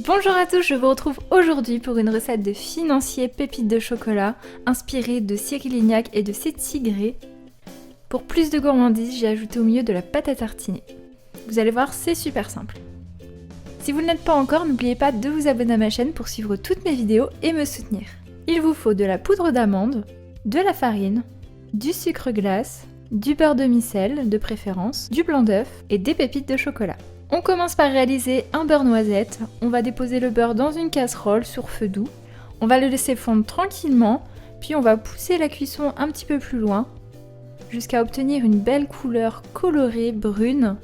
Bonjour à tous, je vous retrouve aujourd'hui pour une recette de financier pépites de chocolat inspirée de Cyril Lignac et de ses tigrés. Pour plus de gourmandise, j'ai ajouté au milieu de la pâte à tartiner. Vous allez voir, c'est super simple. Si vous ne l'êtes pas encore, n'oubliez pas de vous abonner à ma chaîne pour suivre toutes mes vidéos et me soutenir. Il vous faut de la poudre d'amande, de la farine, du sucre glace, du beurre demi-sel de préférence, du blanc d'œuf et des pépites de chocolat. On commence par réaliser un beurre noisette. On va déposer le beurre dans une casserole sur feu doux. On va le laisser fondre tranquillement, puis on va pousser la cuisson un petit peu plus loin jusqu'à obtenir une belle couleur colorée brune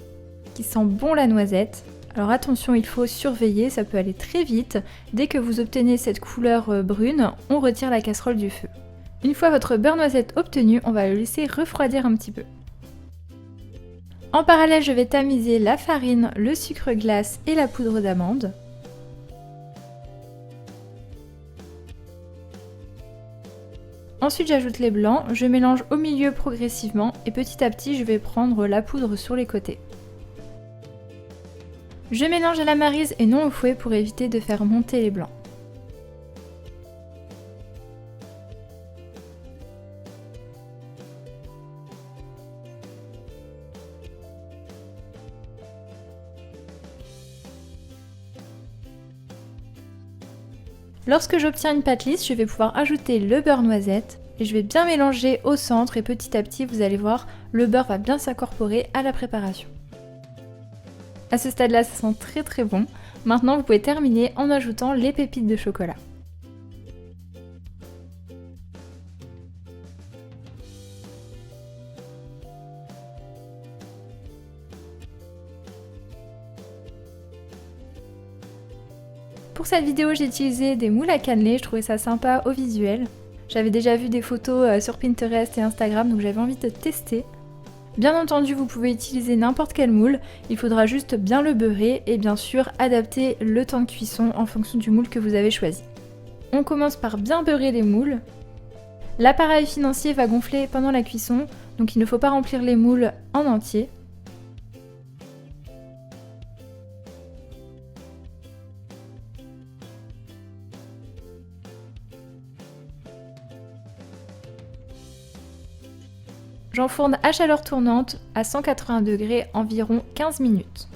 qui sent bon la noisette. Alors attention, il faut surveiller, ça peut aller très vite. Dès que vous obtenez cette couleur brune, on retire la casserole du feu. Une fois votre beurre noisette obtenu, on va le laisser refroidir un petit peu. En parallèle, je vais tamiser la farine, le sucre glace et la poudre d'amande. Ensuite, j'ajoute les blancs, je mélange au milieu progressivement et petit à petit, je vais prendre la poudre sur les côtés. Je mélange à la maryse et non au fouet pour éviter de faire monter les blancs. Lorsque j'obtiens une pâte lisse, je vais pouvoir ajouter le beurre noisette et je vais bien mélanger au centre et petit à petit, vous allez voir, le beurre va bien s'incorporer à la préparation. À ce stade-là, ça sent très très bon. Maintenant, vous pouvez terminer en ajoutant les pépites de chocolat. Pour cette vidéo, j'ai utilisé des moules à cannelé, je trouvais ça sympa au visuel. J'avais déjà vu des photos sur Pinterest et Instagram, donc j'avais envie de tester. Bien entendu, vous pouvez utiliser n'importe quel moule, il faudra juste bien le beurrer et bien sûr adapter le temps de cuisson en fonction du moule que vous avez choisi. On commence par bien beurrer les moules. L'appareil financier va gonfler pendant la cuisson, donc il ne faut pas remplir les moules en entier. J'enfourne à chaleur tournante à 180 degrés environ 15 minutes.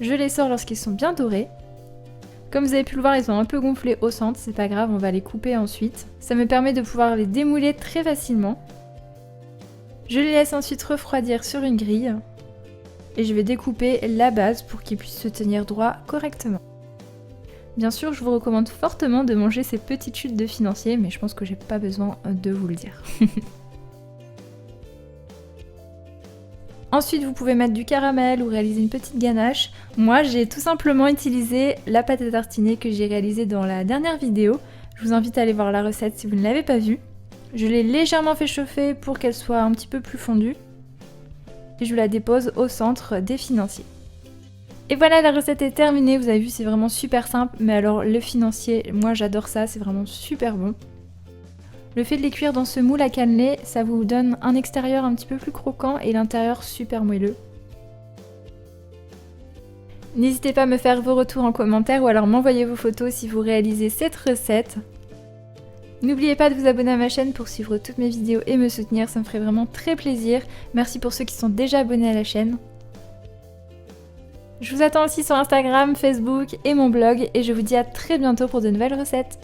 Je les sors lorsqu'ils sont bien dorés. Comme vous avez pu le voir, ils ont un peu gonflé au centre, c'est pas grave, on va les couper ensuite. Ça me permet de pouvoir les démouler très facilement. Je les laisse ensuite refroidir sur une grille et je vais découper la base pour qu'ils puissent se tenir droit correctement. Bien sûr, je vous recommande fortement de manger ces petites chutes de financier, mais je pense que j'ai pas besoin de vous le dire. Ensuite, vous pouvez mettre du caramel ou réaliser une petite ganache. Moi, j'ai tout simplement utilisé la pâte à tartiner que j'ai réalisée dans la dernière vidéo. Je vous invite à aller voir la recette si vous ne l'avez pas vue. Je l'ai légèrement fait chauffer pour qu'elle soit un petit peu plus fondue. Et je la dépose au centre des financiers. Et voilà, la recette est terminée, vous avez vu, c'est vraiment super simple, mais alors le financier, moi j'adore ça, c'est vraiment super bon. Le fait de les cuire dans ce moule à cannelé, ça vous donne un extérieur un petit peu plus croquant et l'intérieur super moelleux. N'hésitez pas à me faire vos retours en commentaire ou alors m'envoyer vos photos si vous réalisez cette recette. N'oubliez pas de vous abonner à ma chaîne pour suivre toutes mes vidéos et me soutenir, ça me ferait vraiment très plaisir. Merci pour ceux qui sont déjà abonnés à la chaîne. Je vous attends aussi sur Instagram, Facebook et mon blog et je vous dis à très bientôt pour de nouvelles recettes.